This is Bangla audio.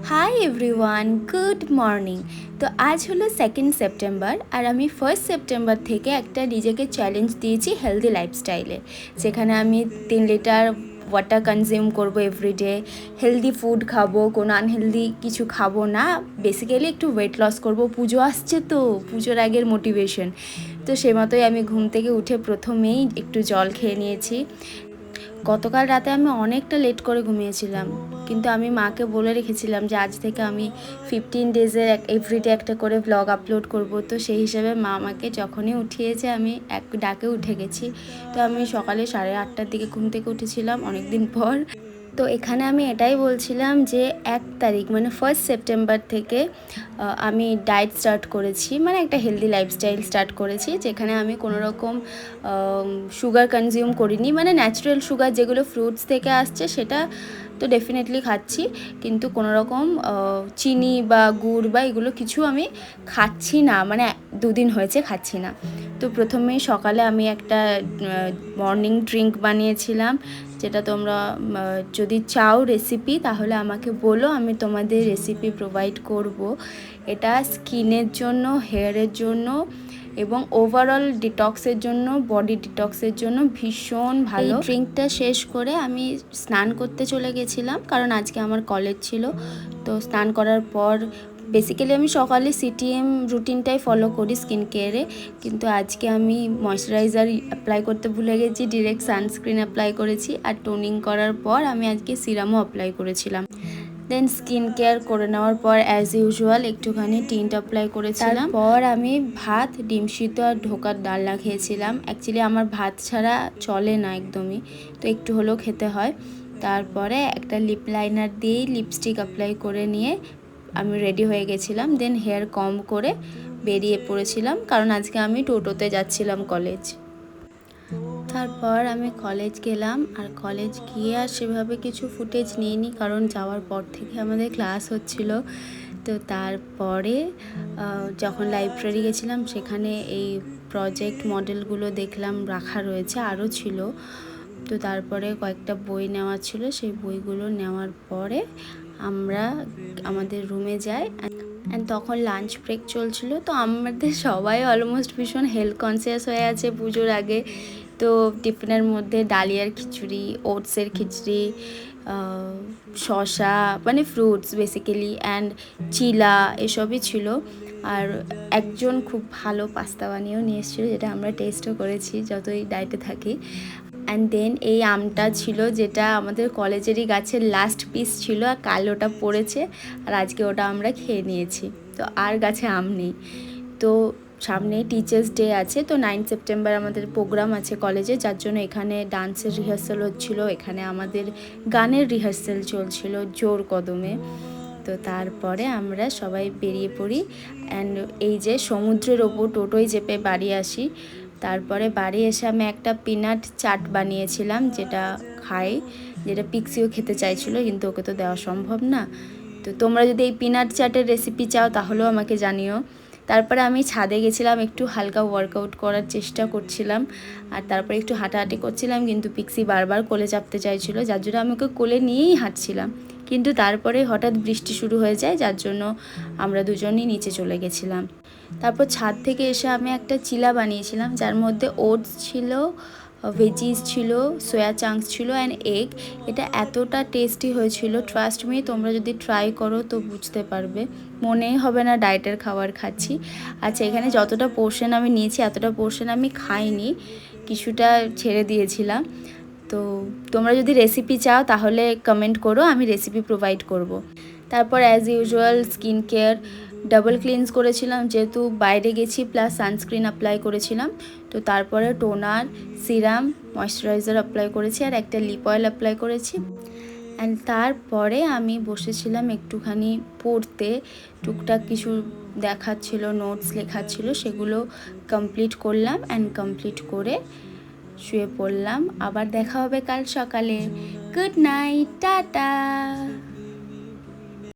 Hi everyone, good morning. তো আজ হলো 2 সেপ্টেম্বর আর আমি 1 সেপ্টেম্বর থেকে একটা নিজেকে চ্যালেঞ্জ দিয়েছি হেলদি লাইফস্টাইলে, যেখানে আমি 3 লিটার ওয়াটার কনজিউম করবো এভরিডে, হেলদি ফুড খাবো, কোনো আনহেলদি কিছু খাবো না, বেসিক্যালি একটু ওয়েট লস করবো। পুজো আসছে তো, পুজোর আগের মোটিভেশন। তো সে মতোই আমি ঘুম থেকে উঠে প্রথমেই একটু জল খেয়ে নিয়েছি। গতকাল রাতে আমি অনেকটা লেট করে ঘুমিয়েছিলাম, কিন্তু আমি মাকে বলে রেখেছিলাম যে আজ থেকে আমি 15 ডেজের এভরিডে একটা করে ব্লগ আপলোড করব। তো সেই হিসেবে মা আমাকে যখনই উঠিয়েছে আমি এক ডাকে উঠে গেছি। তো আমি সকালে 8:30টার দিকে ঘুম থেকে উঠেছিলাম অনেক দিন পর। তো এখানে আমি এটাই বলছিলাম যে 1 তারিখ মানে 1 সেপ্টেম্বর থেকে আমি ডায়েট স্টার্ট করেছি, মানে একটা হেলদি লাইফস্টাইল স্টার্ট করেছি, যেখানে আমি কোনো রকম সুগার কনজিউম করিনি। মানে ন্যাচারাল সুগার যেগুলো ফ্রুটস থেকে আসছে সেটা তো ডেফিনেটলি খাচ্ছি, কিন্তু কোনো রকম চিনি বা গুড় বা এগুলো কিছু আমি খাচ্ছি না, মানে 2 দিন হয়েছে খাচ্ছি না। তো প্রথমেই সকালে আমি একটা মর্নিং ড্রিঙ্ক বানিয়েছিলাম, যেটা তোমরা যদি চাও রেসিপি তাহলে আমাকে বলো, আমি তোমাদের রেসিপি প্রোভাইড করব। এটা স্কিনের জন্য, হেয়ারের জন্য এবং ওভারঅল ডিটক্সের জন্য, বডি ডিটক্সের জন্য ভীষণ ভালো। এই ড্রিঙ্কটা শেষ করে আমি স্নান করতে চলে গেছিলাম, কারণ আজকে আমার কলেজ ছিল। তো স্নান করার পর বেসিক্যালি আমি সকালে সিটিএম রুটিনটাই ফলো করি স্কিন কেয়ারে, কিন্তু আজকে আমি ময়শ্চারাইজার অ্যাপ্লাই করতে ভুলে গেছি, ডিরেক্ট সানস্ক্রিন অ্যাপ্লাই করেছি। আর টোনিং করার পর আমি আজকে সিরামও অ্যাপ্লাই করেছিলাম। দেন স্কিন কেয়ার করে নেওয়ার পর অ্যাজ ইউজুয়াল একটুখানি টিন্ট অ্যাপ্লাই করেছিলাম। তারপর আমি ভাত, ডিম সিদ্ধ আর ঢোকার ডালনা খেয়েছিলাম। অ্যাকচুয়ালি আমার ভাত ছাড়া চলে না একদমই, তো একটু হলেও খেতে হয়। তারপরে একটা লিপ লাইনার দিয়েই লিপস্টিক অ্যাপ্লাই করে নিয়ে আমি রেডি হয়ে গেছিলাম। দেন হেয়ার কম করে বেরিয়ে পড়েছিলাম, কারণ আজকে আমি টোটোতে যাচ্ছিলাম কলেজ। তারপর আমি কলেজ গেলাম, আর কলেজ গিয়ে আর সেভাবে কিছু ফুটেজ নিইনি, কারণ যাওয়ার পর থেকে আমাদের ক্লাস হচ্ছিল। তো তারপরে যখন লাইব্রেরি গেছিলাম সেখানে এই প্রজেক্ট মডেলগুলো দেখলাম রাখা রয়েছে, আরও ছিল। তো তারপরে কয়েকটা বই নেওয়া ছিল, সেই বইগুলো নেওয়ার পরে আমরা আমাদের রুমে যাই। অ্যান্ড তখন লাঞ্চ ব্রেক চলছিল। তো আমাদের সবাই অলমোস্ট ভীষণ হেলথ কনসিয়াস হয়ে আছে পুজোর আগে। তো টিফিনের মধ্যে ডালিয়ার খিচুড়ি, ওটসের খিচুড়ি, শসা, মানে ফ্রুটস বেসিক্যালি, অ্যান্ড চিলা, এসবই ছিল। আর একজন খুব ভালো পাস্তা বানিয়েও নিয়ে এসেছিলো, যেটা আমরা টেস্টও করেছি যতই ডায়েটে থাকি। অ্যান্ড দেন এই আমটা ছিল, যেটা আমাদের কলেজেরই গাছের লাস্ট পিস ছিল, আর কাল ওটা পড়েছে, আর আজকে ওটা আমরা খেয়ে নিয়েছি। তো আর গাছে আম নেই। তো সামনে টিচার্স ডে আছে, তো 9 সেপ্টেম্বর আমাদের প্রোগ্রাম আছে কলেজে, যার জন্য এখানে ডান্সের রিহার্সাল হচ্ছিলো, এখানে আমাদের গানের রিহার্সাল চলছিল জোর কদমে। তো তারপরে আমরা সবাই বেরিয়ে পড়ি, অ্যান্ড এই যে সমুদ্রের ওপর টোটোয় চেপে বাড়ি আসি। তারপরে বাড়ি এসে আমি একটা পিনাট চাট বানিয়েছিলাম, যেটা খাই, যেটা পিক্সিও খেতে চাইছিল, কিন্তু ওকে তো দেওয়া সম্ভব না। তো তোমরা যদি এই পিনাট চাটের রেসিপি চাও তাহলেও আমাকে জানিও। তারপরে আমি ছাদে গেছিলাম, একটু হালকা ওয়ার্কআউট করার চেষ্টা করছিলাম, আর তারপরে একটু হাঁটাহাঁটি করছিলাম, কিন্তু পিক্সি বারবার কোলে চাপতে চাইছিল, যার জন্য আমি ওকে কোলে নিয়েই হাঁটছিলাম। কিন্তু তারপরে হঠাৎ বৃষ্টি শুরু হয়ে যায়, যার জন্য আমরা দুজনই নিচে চলে গেছিলাম। তারপর ছাদ থেকে এসে আমি একটা চিলা বানিয়েছিলাম, যার মধ্যে ওটস ছিল, ভেজিস ছিল, সোয়া চাংস ছিল, অ্যান্ড এগ। এটা এতটা টেস্টি হয়েছিল, ট্রাস্ট মি, তোমরা যদি ট্রাই করো তো বুঝতে পারবে, মনেই হবে না ডায়েটের খাবার খাচ্ছি। আচ্ছা, এখানে যতটা পোর্শন আমি নিয়েছি এতটা পোর্শন আমি খাইনি, কিছুটা ছেড়ে দিয়েছিলাম। তো তোমরা যদি রেসিপি চাও তাহলে কমেন্ট করো, আমি রেসিপি প্রোভাইড করব। তারপর as usual skin care, double cleanse করেছিলাম যেহেতু বাইরে গেছি, প্লাস সানস্ক্রিন অ্যাপ্লাই করেছিলাম। তো তারপরে টোনার, সিরাম, ময়শ্চারাইজার অ্যাপ্লাই করেছি, আর একটা লিপ অয়েল অ্যাপ্লাই করেছি। অ্যান্ড তারপরে আমি বসেছিলাম একটুখানি পড়তে, টুকটাক কিছু দেখাচ্ছিল, নোটস লেখাচ্ছিল, সেগুলো কমপ্লিট করলাম। অ্যান্ড কমপ্লিট করে শুয়ে পড়লাম। আবার দেখা হবে কাল সকালে। Good night, tata.